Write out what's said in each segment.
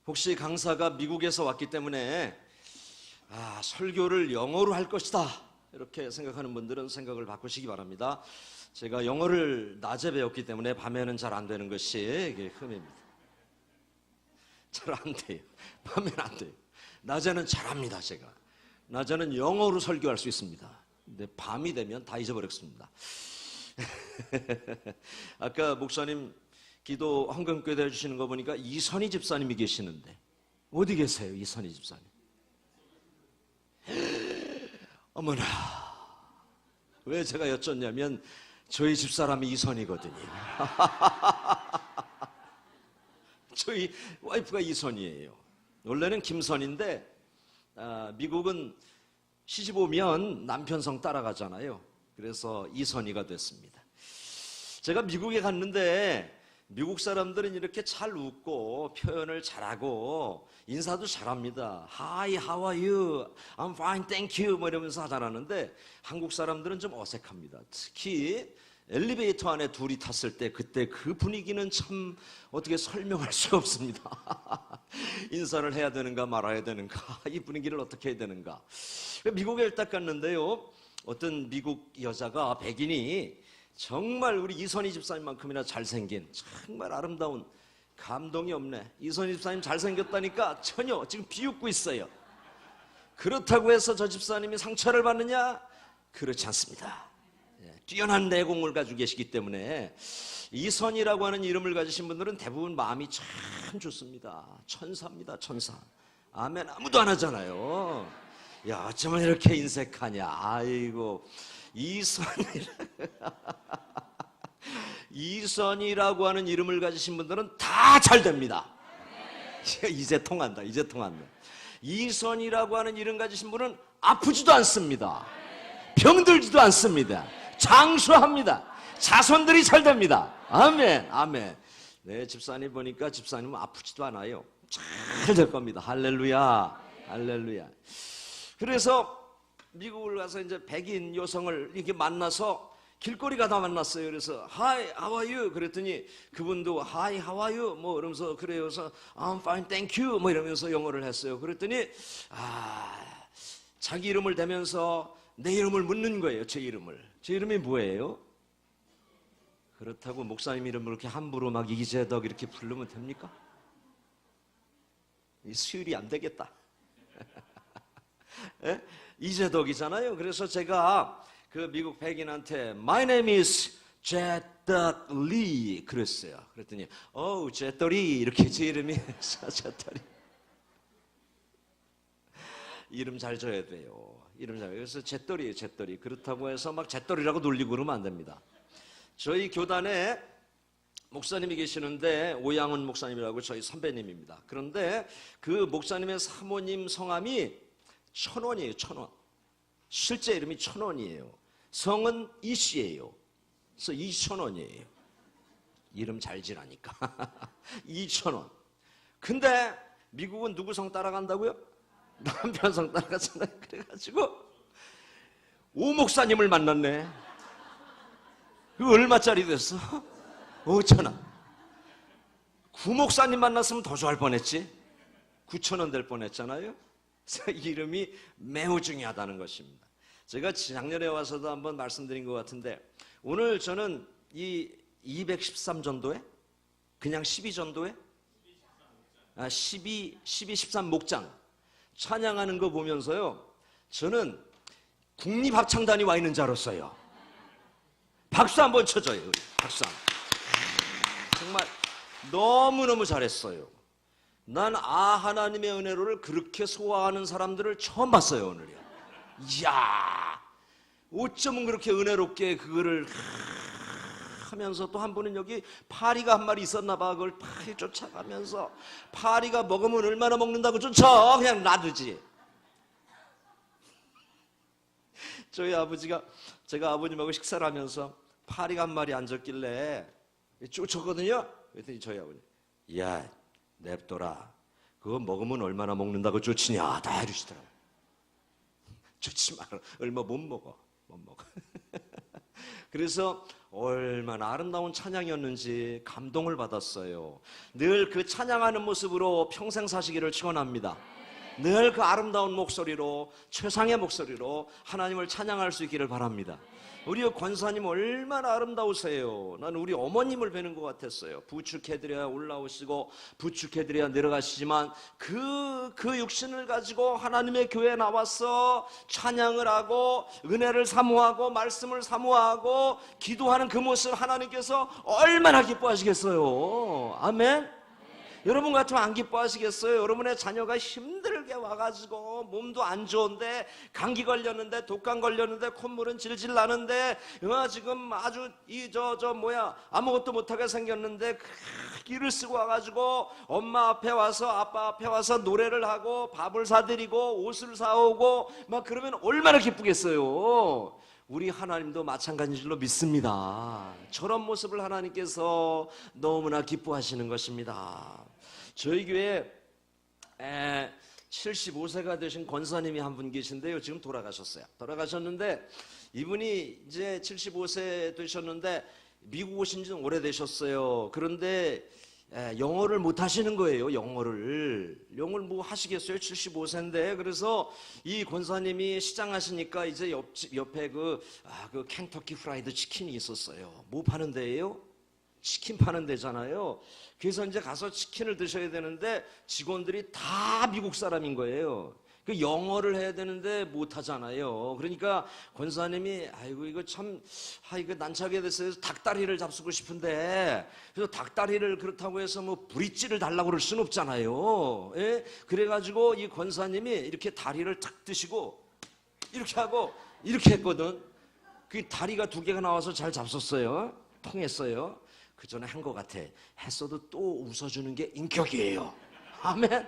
혹시 강사가 미국에서 왔기 때문에 설교를 영어로 할 것이다 이렇게 생각하는 분들은 생각을 바꾸시기 바랍니다. 제가 영어를 낮에 배웠기 때문에 밤에는 잘 안 되는 것이 이게 흠입니다. 잘 안 돼요. 밤에는 안 돼요. 낮에는 잘합니다. 제가 낮에는 영어로 설교할 수 있습니다. 근데 밤이 되면 다 잊어버렸습니다. 아까 목사님 기도 헌금교대 해주시는 거 보니까 이선희 집사님이 계시는데 어디 계세요? 이선희 집사님. 어머나, 왜 제가 여쭙냐면 저희 집사람이 이선희거든요. 저희 와이프가 이선희예요. 원래는 김선인데 미국은 시집 오면 남편 성 따라가잖아요. 그래서 이선희가 됐습니다. 제가 미국에 갔는데 미국 사람들은 이렇게 잘 웃고 표현을 잘하고 인사도 잘합니다. Hi, how are you? I'm fine, thank you. 뭐 이러면서 잘하는데 한국 사람들은 좀 어색합니다. 특히 엘리베이터 안에 둘이 탔을 때 그때 그 분위기는 참 어떻게 설명할 수가 없습니다. 인사를 해야 되는가 말아야 되는가, 이 분위기를 어떻게 해야 되는가. 미국에 딱 갔는데요, 어떤 미국 여자가, 백인이 정말 우리 이선희 집사님만큼이나 잘생긴, 정말 아름다운, 감동이 없네. 이선희 집사님 잘생겼다니까 전혀 지금 비웃고 있어요. 그렇다고 해서 저 집사님이 상처를 받느냐? 그렇지 않습니다. 뛰어난 내공을 가지고 계시기 때문에 이선희라고 하는 이름을 가지신 분들은 대부분 마음이 참 좋습니다. 천사입니다, 천사. 아멘. 아무도 안 하잖아요. 야, 어쩌면 이렇게 인색하냐. 아이고, 이선희라고 하는 이름을 가지신 분들은 다 잘 됩니다. 이제 통한다, 이제 통한다. 이선희라고 하는 이름 가지신 분은 아프지도 않습니다. 병들지도 않습니다. 장수합니다. 자손들이 잘 됩니다. 아멘, 아멘. 네, 집사님 보니까 집사님은 아프지도 않아요. 잘 될 겁니다. 할렐루야, 할렐루야. 그래서 미국을 가서 이제 백인 여성을 이렇게 만나서 길거리 가다 만났어요. 그래서 Hi, how are you? 그랬더니 그분도 Hi, how are you? 뭐 이러면서 그래요. 그래서 I'm fine, thank you. 뭐 이러면서 영어를 했어요. 그랬더니 자기 이름을 대면서 내 이름을 묻는 거예요. 제 이름을. 제 이름이 뭐예요? 그렇다고 목사님 이름을 이렇게 함부로 막 이재덕 이렇게 부르면 됩니까? 이 수율이 안 되겠다. 예? 이재덕이잖아요. 그래서 제가 그 미국 백인한테 My name is 제덕 리 그랬어요. 그랬더니 제덕리 이렇게 제 이름이 제덕리. 이름 잘 줘야 돼요. 이름 잘. 그래서 제떨이에요, 제떨이. 그렇다고 해서 막 제떨이라고 놀리고 그러면 안 됩니다. 저희 교단에 목사님이 계시는데 오양훈 목사님이라고 저희 선배님입니다. 그런데 그 목사님의 사모님 성함이 천원이에요, 천원. 실제 이름이 천원이에요. 성은 이씨예요. 그래서 이천원이에요. 이름 잘 지라니까. 이천원. 근데 미국은 누구 성 따라간다고요? 남편 성 따라가잖아요. 그래가지고 오 목사님을 만났네. 그 얼마짜리 됐어? 5,000원. 구 목사님 만났으면 더 좋아할 뻔했지. 9,000원 될 뻔했잖아요. 그래서 이름이 매우 중요하다는 것입니다. 제가 작년에 와서도 한번 말씀드린 것 같은데 오늘 저는 이 213전도회 그냥 12전도회 12, 13 목장 찬양하는 거 보면서요, 저는 국립합창단이 와 있는 줄 알았어요. 박수 한번 쳐줘요. 우리. 박수 한번. 정말 너무너무 잘했어요. 난 하나님의 은혜로를 그렇게 소화하는 사람들을 처음 봤어요, 오늘이요. 이야, 어쩌면 그렇게 은혜롭게 그거를 하면서 또 한 분은 여기 파리가 한 마리 있었나 봐. 그걸 파리 쫓아가면서 파리가 먹으면 얼마나 먹는다고 쫓아. 그냥 놔두지. 저희 아버지가 제가 아버님하고 식사를 하면서 파리가 한 마리 앉았길래 쫓았거든요. 그랬더니 저희 아버님, 야, 냅둬라. 그거 먹으면 얼마나 먹는다고 쫓으냐. 다 이러시더라고요. 쫓지 마라. 얼마 못 먹어. 못 먹어. 그래서 얼마나 아름다운 찬양이었는지 감동을 받았어요. 늘 그 찬양하는 모습으로 평생 사시기를 축원합니다. 늘 그 아름다운 목소리로, 최상의 목소리로 하나님을 찬양할 수 있기를 바랍니다. 우리 권사님 얼마나 아름다우세요. 나는 우리 어머님을 뵈는 것 같았어요. 부축해드려야 올라오시고 부축해드려야 내려가시지만 그 육신을 가지고 하나님의 교회에 나와서 찬양을 하고 은혜를 사모하고 말씀을 사모하고 기도하는 그 모습을 하나님께서 얼마나 기뻐하시겠어요. 아멘. 여러분 같으면 안 기뻐하시겠어요? 여러분의 자녀가 힘들게 와가지고 몸도 안 좋은데 감기 걸렸는데 독감 걸렸는데 콧물은 질질 나는데 지금 아주 아무것도 못하게 생겼는데 기를 쓰고 와가지고 엄마 앞에 와서 아빠 앞에 와서 노래를 하고 밥을 사드리고 옷을 사오고 막 그러면 얼마나 기쁘겠어요. 우리 하나님도 마찬가지인 줄로 믿습니다. 저런 모습을 하나님께서 너무나 기뻐하시는 것입니다. 저희 교회에 75세가 되신 권사님이 한 분 계신데요. 지금 돌아가셨어요. 돌아가셨는데 이분이 이제 75세 되셨는데 미국 오신 지 오래되셨어요. 그런데 영어를 못 하시는 거예요. 영어를 뭐 하시겠어요? 75세인데. 그래서 이 권사님이 시장하시니까 이제 옆에 그 켄터키 프라이드 치킨이 있었어요. 뭐 파는 데예요? 치킨 파는 데잖아요. 그래서 이제 가서 치킨을 드셔야 되는데 직원들이 다 미국 사람인 거예요. 그 영어를 해야 되는데 못 하잖아요. 그러니까 권사님이 아이고 이거 참 이거 난처하게 됐어요. 닭다리를 잡수고 싶은데 그래서 닭다리를 그렇다고 해서 뭐 브릿지를 달라고 그럴 수는 없잖아요. 예? 그래가지고 이 권사님이 이렇게 다리를 탁 드시고 이렇게 하고 이렇게 했거든. 그 다리가 2개가 나와서 잘 잡섰어요. 통했어요. 그 전에 한 것 같아. 했어도 또 웃어주는 게 인격이에요. 아멘.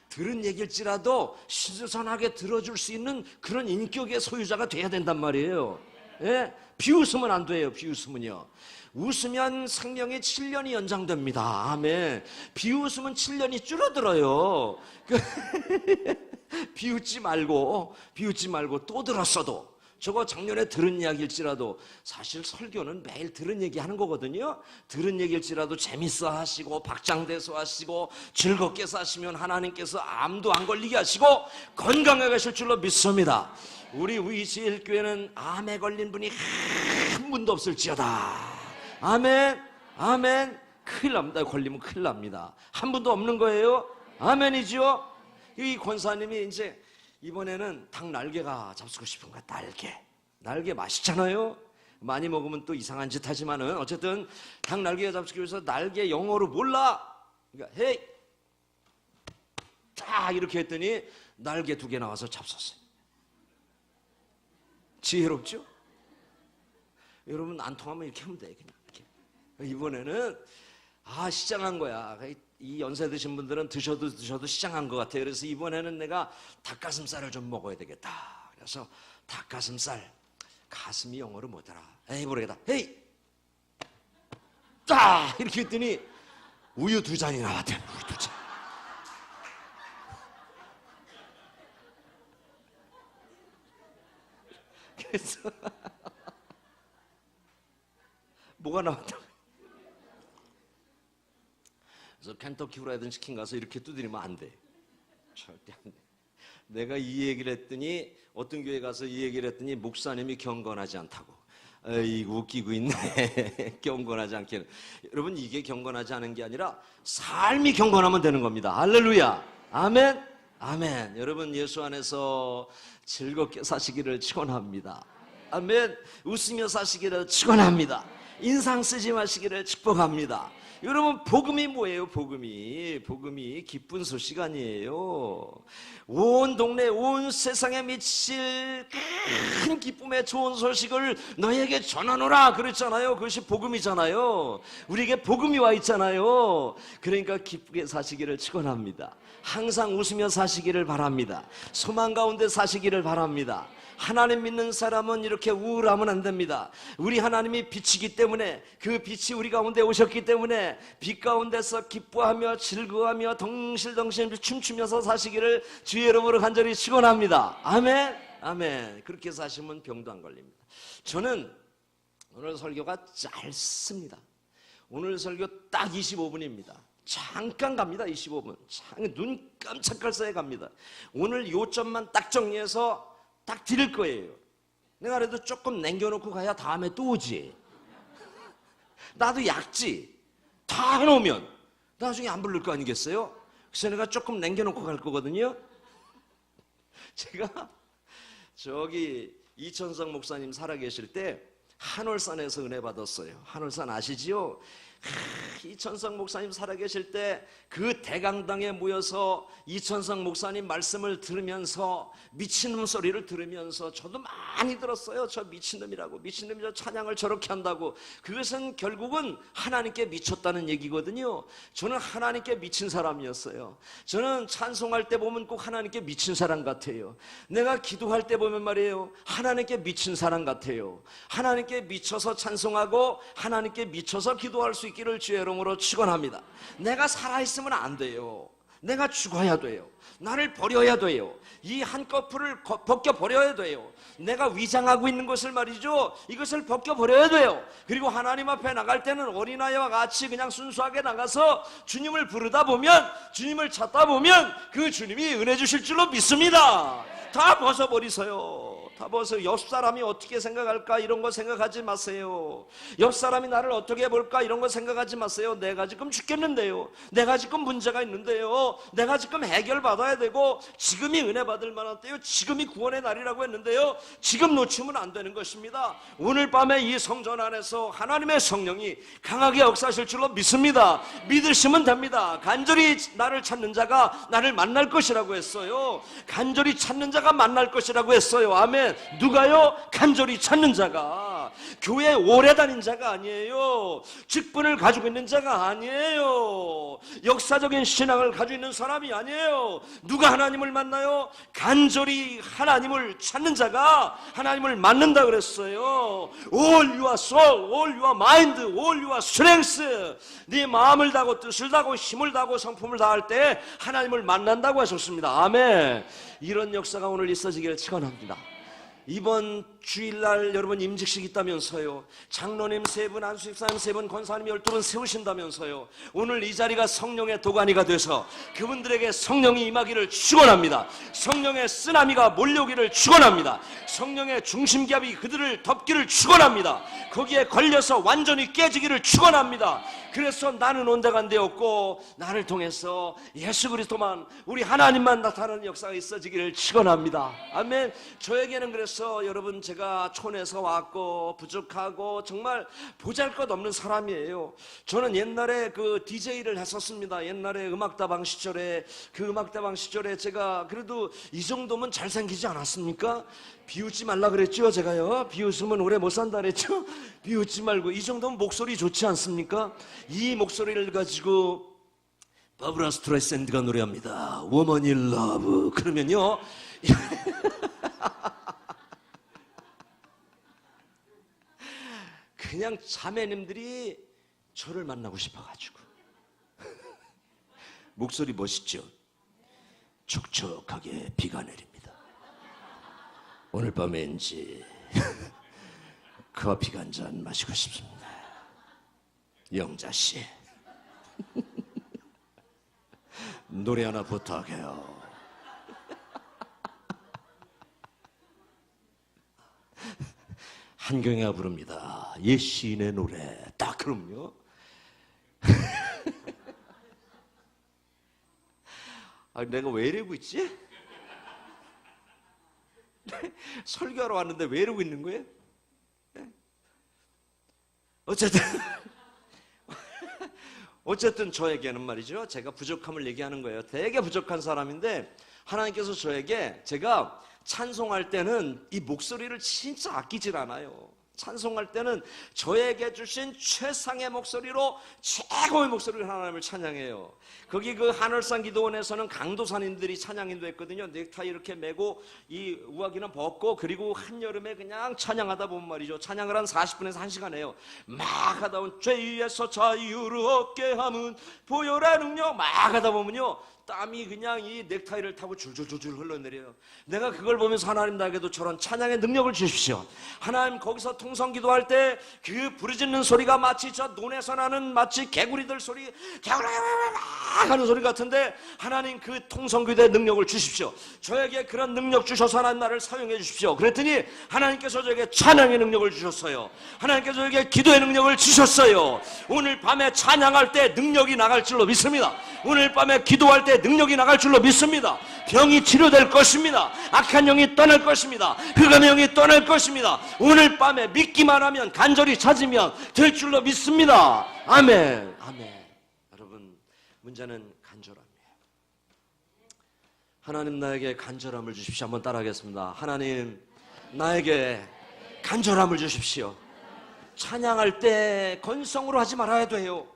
들은 얘기일지라도 신선하게 들어줄 수 있는 그런 인격의 소유자가 돼야 된단 말이에요. 예? 비웃으면 안 돼요. 비웃으면요. 웃으면 생명이 7년이 연장됩니다. 아멘. 비웃으면 7년이 줄어들어요. 비웃지 말고 또 들었어도 저거 작년에 들은 이야기일지라도 사실 설교는 매일 들은 얘기 하는 거거든요. 들은 얘기일지라도 재밌어 하시고 박장대소 하시고 즐겁게 사시면 하나님께서 암도 안 걸리게 하시고 건강하게 하실 줄로 믿습니다. 우리 위시일교회는 암에 걸린 분이 한 분도 없을지어다. 아멘. 아멘. 큰일 납니다. 걸리면 큰일 납니다. 한 분도 없는 거예요. 아멘이죠. 이 권사님이 이제 이번에는 닭 날개가 잡수고 싶은 거야. 날개 맛있잖아요. 많이 먹으면 또 이상한 짓 하지만은 어쨌든 닭 날개가 잡수기 위해서 날개 영어로 몰라. 그러니까 헤이 딱 이렇게 했더니 날개 2개 나와서 잡섰어요. 지혜롭죠? 여러분 안 통하면 이렇게 하면 돼. 그냥 이렇게. 이번에는 시장한 거야. 이 연세 드신 분들은 드셔도 시장한 것 같아요. 그래서 이번에는 내가 닭가슴살을 좀 먹어야 되겠다. 그래서 닭가슴살, 가슴이 영어로 뭐더라? 모르겠다. 헤이! 딱! 이렇게 했더니 우유 2잔이 나왔대. 우유 2잔. 그래서 뭐가 나왔다? 그래서 켄터키 프라이드 치킨 가서 이렇게 두드리면 안 돼. 절대 안 돼. 내가 이 얘기를 했더니 어떤 교회 가서 이 얘기를 했더니 목사님이 경건하지 않다고. 아이고 웃기고 있네. 경건하지 않게는. 여러분 이게 경건하지 않은 게 아니라 삶이 경건하면 되는 겁니다. 할렐루야. 아멘. 아멘. 여러분 예수 안에서 즐겁게 사시기를 축원합니다. 아멘. 웃으며 사시기를 축원합니다. 인상 쓰지 마시기를 축복합니다. 여러분 복음이 뭐예요? 복음이 기쁜 소식 아니에요. 온 동네 온 세상에 미칠 큰 기쁨의 좋은 소식을 너에게 전하노라 그랬잖아요. 그것이 복음이잖아요. 우리에게 복음이 와 있잖아요. 그러니까 기쁘게 사시기를 축원합니다. 항상 웃으며 사시기를 바랍니다. 소망 가운데 사시기를 바랍니다. 하나님 믿는 사람은 이렇게 우울하면 안 됩니다. 우리 하나님이 빛이기 때문에 그 빛이 우리 가운데 오셨기 때문에 빛 가운데서 기뻐하며 즐거워하며 덩실덩실 춤추면서 사시기를 주의 이름으로 간절히 축원합니다. 아멘. 아멘. 그렇게 사시면 병도 안 걸립니다. 저는 오늘 설교가 짧습니다. 오늘 설교 딱 25분입니다. 잠깐 갑니다. 25분. 눈 깜짝할 사이에 갑니다. 오늘 요점만 딱 정리해서 딱 드릴 거예요. 내가 그래도 조금 남겨놓고 가야 다음에 또 오지. 나도 약지. 다 해놓으면 나중에 안 부를 거 아니겠어요? 그래서 내가 조금 남겨놓고 갈 거거든요. 제가 저기 이천성 목사님 살아계실 때 한월산에서 은혜 받았어요. 한월산 아시지요? 이천성 목사님 살아계실 때 그 대강당에 모여서 이천성 목사님 말씀을 들으면서 미친놈 소리를 들으면서 저도 많이 들었어요. 저 미친놈이라고, 미친놈이 저 찬양을 저렇게 한다고. 그것은 결국은 하나님께 미쳤다는 얘기거든요. 저는 하나님께 미친 사람이었어요. 저는 찬송할 때 보면 꼭 하나님께 미친 사람 같아요. 내가 기도할 때 보면 말이에요, 하나님께 미친 사람 같아요. 하나님께 미쳐서 찬송하고 하나님께 미쳐서 기도할 수 있기를 주의 이름으로 축원합니다. 내가 살아있으면 안 돼요. 내가 죽어야 돼요. 나를 버려야 돼요. 이 한꺼풀을 벗겨버려야 돼요. 내가 위장하고 있는 것을 말이죠, 이것을 벗겨버려야 돼요. 그리고 하나님 앞에 나갈 때는 어린아이와 같이 그냥 순수하게 나가서 주님을 부르다 보면, 주님을 찾다 보면 그 주님이 은혜 주실 줄로 믿습니다. 다 벗어버리세요. 다 벗어. 옆 사람이 어떻게 생각할까 이런 거 생각하지 마세요. 옆 사람이 나를 어떻게 볼까 이런 거 생각하지 마세요. 내가 지금 죽겠는데요, 내가 지금 문제가 있는데요, 내가 지금 해결받아야 되고, 지금이 은혜 받을 만한 때요, 지금이 구원의 날이라고 했는데요, 지금 놓치면 안 되는 것입니다. 오늘 밤에 이 성전 안에서 하나님의 성령이 강하게 역사하실 줄로 믿습니다. 믿으시면 됩니다. 간절히 나를 찾는 자가 나를 만날 것이라고 했어요. 간절히 찾는 자가 만날 것이라고 했어요. 아멘. 누가요? 간절히 찾는 자가. 교회 오래 다닌 자가 아니에요. 직분을 가지고 있는 자가 아니에요. 역사적인 신앙을 가지고 있는 사람이 아니에요. 누가 하나님을 만나요? 간절히 하나님을 찾는 자가 하나님을 만난다 그랬어요. All your soul, all your mind, all your strength. 네 마음을 다하고 뜻을 다하고 힘을 다하고 성품을 다할 때 하나님을 만난다고 하셨습니다. 아멘. 이런 역사가 오늘 있어지기를 축원합니다. 이번 주일날 여러분 임직식 있다면서요. 장로님 3분, 안수집사님 3분, 권사님 12분 세우신다면서요. 오늘 이 자리가 성령의 도가니가 돼서 그분들에게 성령이 임하기를 축원합니다. 성령의 쓰나미가 몰려오기를 축원합니다. 성령의 중심기압이 그들을 덮기를 축원합니다. 거기에 걸려서 완전히 깨지기를 축원합니다. 그래서 나는 온데간데 없고 나를 통해서 예수 그리스도만, 우리 하나님만 나타나는 역사가 있어지기를 축원합니다. 아멘. 저에게는 그래서 여러분, 제가 촌에서 왔고 부족하고 정말 보잘것없는 사람이에요. 저는 옛날에 그 DJ를 했었습니다. 옛날에 음악다방 시절에, 그 음악다방 시절에 제가 그래도 이 정도면 잘생기지 않았습니까? 비웃지 말라 그랬죠, 제가요. 비웃으면 오래 못 산다 그랬죠. 비웃지 말고, 이 정도면 목소리 좋지 않습니까? 이 목소리를 가지고 바브라 스트라이샌드가 노래합니다. Woman in Love. 그러면요 그냥 자매님들이 저를 만나고 싶어가지고. 목소리 멋있죠? 촉촉하게 비가 내립니다. 오늘 밤에 왠지 커피 한 잔 마시고 싶습니다. 영자씨 노래 하나 부탁해요. 한경애가 부릅니다. 옛 시인의 노래. 딱 그럼요. 아, 내가 왜 이러고 있지? 설교하러 왔는데 왜 이러고 있는 거예요? 어쨌든 저에게는 말이죠, 제가 부족함을 얘기하는 거예요. 되게 부족한 사람인데 하나님께서 저에게, 제가 찬송할 때는 이 목소리를 진짜 아끼질 않아요. 찬송할 때는 저에게 주신 최상의 목소리로, 최고의 목소리로 하나님을 찬양해요. 거기 그 하늘산 기도원에서는 강도사님들이 찬양인도 했거든요. 넥타이 이렇게 메고 이 우아기는 벗고, 그리고 한여름에 그냥 찬양하다 보면 말이죠, 찬양을 한 40분에서 1시간 해요. 막 하다 보면 죄에서 자유를 얻게 함은 보혈의 능력, 막 하다 보면요 땀이 그냥 이 넥타이를 타고 줄줄줄줄 흘러내려요. 내가 그걸 보면서 하나님, 나에게도 저런 찬양의 능력을 주십시오. 하나님, 거기서 통성기도할 때 그 부르짖는 소리가 마치 저 논에서 나는 마치 개구리들 소리, 하는 소리 같은데 하나님 그 통성기도의 능력을 주십시오. 저에게 그런 능력 주셔서 하나님 나를 사용해 주십시오. 그랬더니 하나님께서 저에게 찬양의 능력을 주셨어요. 하나님께서 저에게 기도의 능력을 주셨어요. 오늘 밤에 찬양할 때 능력이 나갈 줄로 믿습니다. 오늘 밤에 기도할 때 능력이 나갈 줄로 믿습니다. 병이 치료될 것입니다. 악한 영이 떠날 것입니다. 흑암의 영이 떠날 것입니다. 오늘 밤에 믿기만 하면 간절히 찾으면 될 줄로 믿습니다. 아멘. 아멘. 여러분, 문제는 간절함이에요. 하나님 나에게 간절함을 주십시오. 한번 따라하겠습니다. 하나님 나에게 간절함을 주십시오. 찬양할 때 건성으로 하지 말아야 돼요.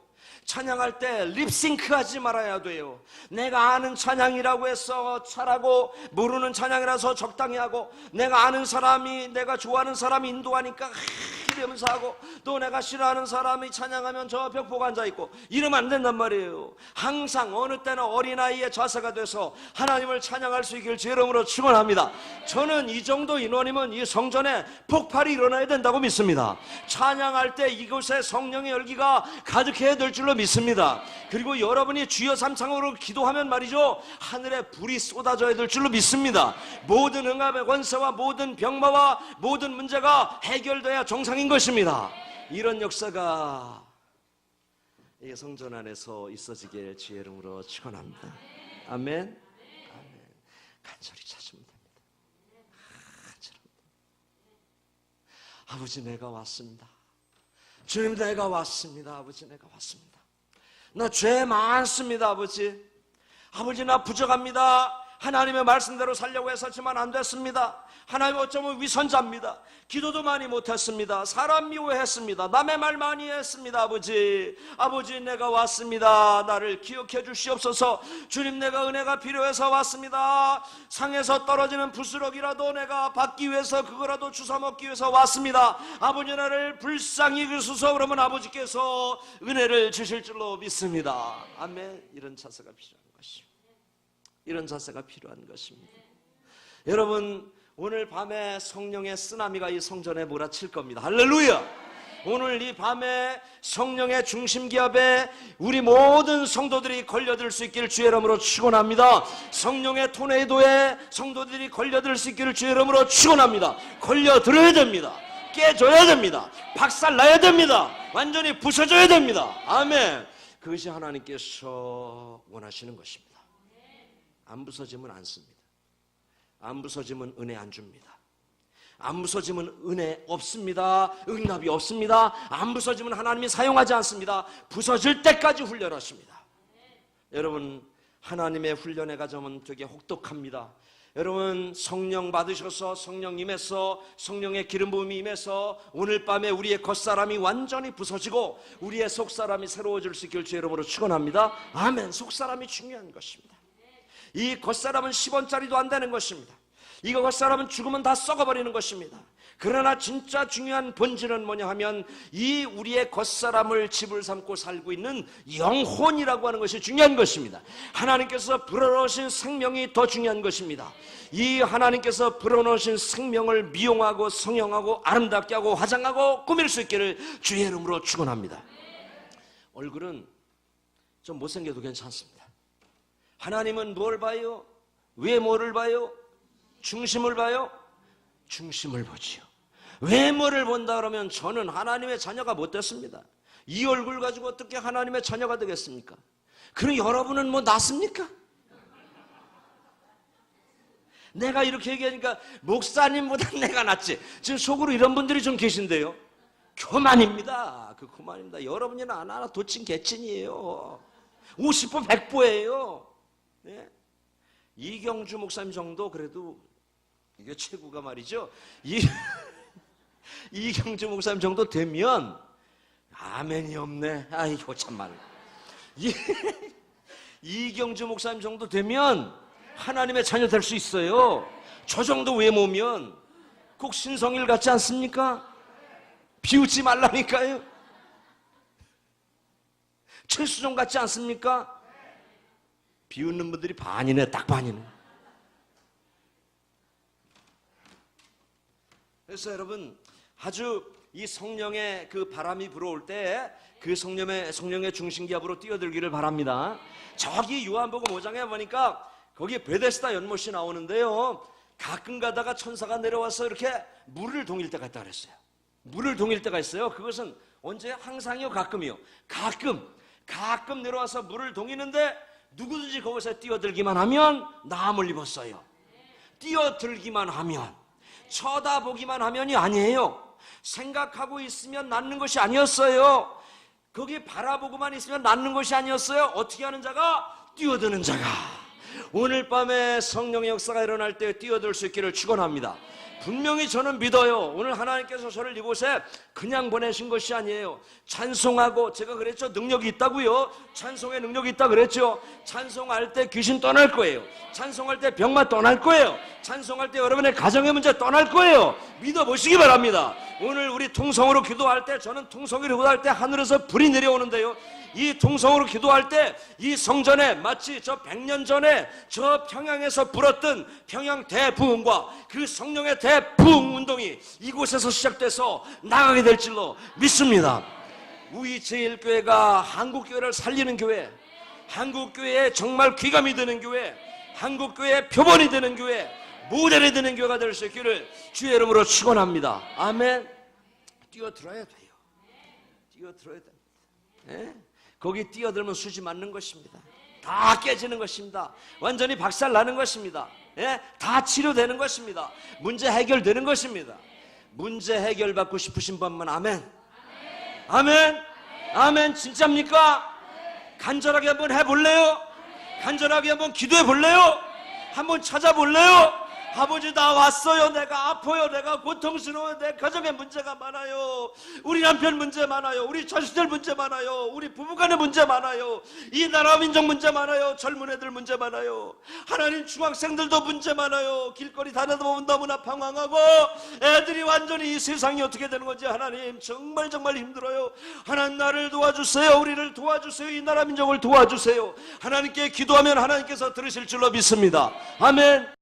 찬양할 때 립싱크 하지 말아야 돼요. 내가 아는 찬양이라고 해서 잘하고 모르는 찬양이라서 적당히 하고, 내가 아는 사람이, 내가 좋아하는 사람이 인도하니까 이러면서 하고, 또 내가 싫어하는 사람이 찬양하면 저 벽보고 앉아있고 이러면 안 된단 말이에요. 항상 어느 때나 어린아이의 자세가 돼서 하나님을 찬양할 수 있길 주 이름으로 축원합니다. 저는 이 정도 인원이면 이 성전에 폭발이 일어나야 된다고 믿습니다. 찬양할 때 이곳에 성령의 열기가 가득해야 될 줄로 믿습니다. 그리고 여러분이 주여 삼창으로 기도하면 말이죠, 하늘에 불이 쏟아져야 될 줄로 믿습니다. 모든 응압의 권세와 모든 병마와 모든 문제가 해결돼야 정상인 것입니다. 이런 역사가 이 성전 안에서 있어지길 주의 이름으로 축원합니다. 아멘. 아멘. 간절히 찾으면 됩니다. 아버지 내가 왔습니다. 주님 내가 왔습니다. 아버지 내가 왔습니다. 나 죄 많습니다. 아버지 나 부족합니다. 하나님의 말씀대로 살려고 했었지만 안 됐습니다. 하나님 어쩌면 위선자입니다. 기도도 많이 못했습니다. 사람 미워했습니다. 남의 말 많이 했습니다. 아버지 내가 왔습니다. 나를 기억해 주시옵소서. 주님 내가 은혜가 필요해서 왔습니다. 상에서 떨어지는 부스럭이라도 내가 받기 위해서 그거라도 주워 먹기 위해서 왔습니다. 아버지 나를 불쌍히 여기소서. 그러면 아버지께서 은혜를 주실 줄로 믿습니다. 아멘. 이런 자세가 필요한 것입니다. 이런 자세가 필요한 것입니다. 여러분 오늘 밤에 성령의 쓰나미가 이 성전에 몰아칠 겁니다. 할렐루야. 오늘 이 밤에 성령의 중심기압에 우리 모든 성도들이 걸려들 수 있기를 주의 이름으로 축원합니다. 성령의 토네이도에 성도들이 걸려들 수 있기를 주의 이름으로 축원합니다. 걸려들어야 됩니다. 깨져야 됩니다. 박살나야 됩니다. 완전히 부서져야 됩니다. 아멘. 그것이 하나님께서 원하시는 것입니다. 안 부서지면 안 씁니다. 안 부서지면 은혜 안 줍니다. 안 부서지면 은혜 없습니다. 응답이 없습니다. 안 부서지면 하나님이 사용하지 않습니다. 부서질 때까지 훈련하십니다. 여러분 하나님의 훈련의 과정은 되게 혹독합니다. 여러분 성령 받으셔서 성령 임해서 성령의 기름 부음이 임해서 오늘 밤에 우리의 겉사람이 완전히 부서지고 우리의 속사람이 새로워질 수 있길 주의 이름으로 축원합니다. 아멘. 속사람이 중요한 것입니다. 이 겉사람은 10원짜리도 안 되는 것입니다. 이거 겉사람은 죽으면 다 썩어버리는 것입니다. 그러나 진짜 중요한 본질은 뭐냐 하면 이 우리의 겉사람을 집을 삼고 살고 있는 영혼이라고 하는 것이 중요한 것입니다. 하나님께서 불어넣으신 생명이 더 중요한 것입니다. 이 하나님께서 불어넣으신 생명을 미용하고 성형하고 아름답게 하고 화장하고 꾸밀 수 있기를 주의 이름으로 축원합니다. 얼굴은 좀 못생겨도 괜찮습니다. 하나님은 뭘 봐요? 외모를 봐요? 중심을 봐요? 중심을 보지요. 외모를 본다 그러면 저는 하나님의 자녀가 못 됐습니다. 이 얼굴 가지고 어떻게 하나님의 자녀가 되겠습니까? 그럼 여러분은 뭐 낫습니까? 내가 이렇게 얘기하니까 목사님보다 내가 낫지. 지금 속으로 이런 분들이 좀 계신데요. 교만입니다. 그 교만입니다. 여러분이나 하나 도친 개친이에요. 50보 100보예요. 네? 이경주 목사님 정도 그래도 이게 최고가 말이죠. 이경주 목사님 정도 되면 아멘이 없네. 아이고 참말. 이경주 목사님 정도 되면 하나님의 자녀 될 수 있어요. 저 정도 외모면 꼭 신성일 같지 않습니까? 비웃지 말라니까요. 최수종 같지 않습니까? 비웃는 분들이 반이네. 딱 반이네. 그래서 여러분 아주 이 성령의 그 바람이 불어올 때 그 성령의 중심기압으로 뛰어들기를 바랍니다. 저기 요한복음 5장에 보니까 거기에 베데스다 연못이 나오는데요, 가끔 가다가 천사가 내려와서 이렇게 물을 동일 때가 있다 그랬어요. 물을 동일 때가 있어요. 그것은 언제? 항상이요, 가끔이요. 가끔 내려와서 물을 동이는데 누구든지 거기서 뛰어들기만 하면 나음을 입었어요. 뛰어들기만 하면, 쳐다보기만 하면이 아니에요. 생각하고 있으면 낫는 것이 아니었어요. 거기 바라보고만 있으면 낫는 것이 아니었어요. 어떻게 하는 자가? 뛰어드는 자가. 오늘 밤에 성령의 역사가 일어날 때 뛰어들 수 있기를 축원합니다. 분명히 저는 믿어요. 오늘 하나님께서 저를 이곳에 그냥 보내신 것이 아니에요. 찬송하고, 제가 그랬죠, 능력이 있다고요. 찬송에 능력이 있다 그랬죠. 찬송할 때 귀신 떠날 거예요. 찬송할 때 병마 떠날 거예요. 찬송할 때 여러분의 가정의 문제 떠날 거예요. 믿어보시기 바랍니다. 오늘 우리 통성으로 기도할 때, 저는 통성으로 기도할 때 하늘에서 불이 내려오는데요, 이 통성으로 기도할 때 이 성전에 마치 저 100년 전에 저 평양에서 불었던 평양 대부흥과 그 성령의 대부흥 운동이 이곳에서 시작돼서 나가게 될 줄로 믿습니다. 우리 제1교회가 한국교회를 살리는 교회, 한국교회에 정말 귀감이 되는 교회, 한국교회의 표본이 되는 교회, 모델이 되는 교회가 될 수 있기를 주의 이름으로 축원합니다. 아멘. 뛰어들어야 돼요. 뛰어들어야 됩니다. 네? 거기 뛰어들면 수지 맞는 것입니다. 다 깨지는 것입니다. 완전히 박살나는 것입니다. 예? 다 치료되는 것입니다. 문제 해결되는 것입니다. 문제 해결받고 싶으신 분만 아멘. 아멘. 아멘. 진짜입니까? 간절하게 한번 해볼래요? 간절하게 한번 기도해 볼래요? 한번 찾아볼래요? 아버지, 나 왔어요. 내가 아파요. 내가 고통스러워요. 내 가정에 문제가 많아요. 우리 남편 문제 많아요. 우리 자식들 문제 많아요. 우리 부부간의 문제 많아요. 이 나라 민족 문제 많아요. 젊은 애들 문제 많아요. 하나님, 중학생들도 문제 많아요. 길거리 다니다 보면 너무나 방황하고 애들이 완전히 이 세상이 어떻게 되는 건지 하나님 정말 힘들어요. 하나님, 나를 도와주세요. 우리를 도와주세요. 이 나라 민족을 도와주세요. 하나님께 기도하면 하나님께서 들으실 줄로 믿습니다. 아멘.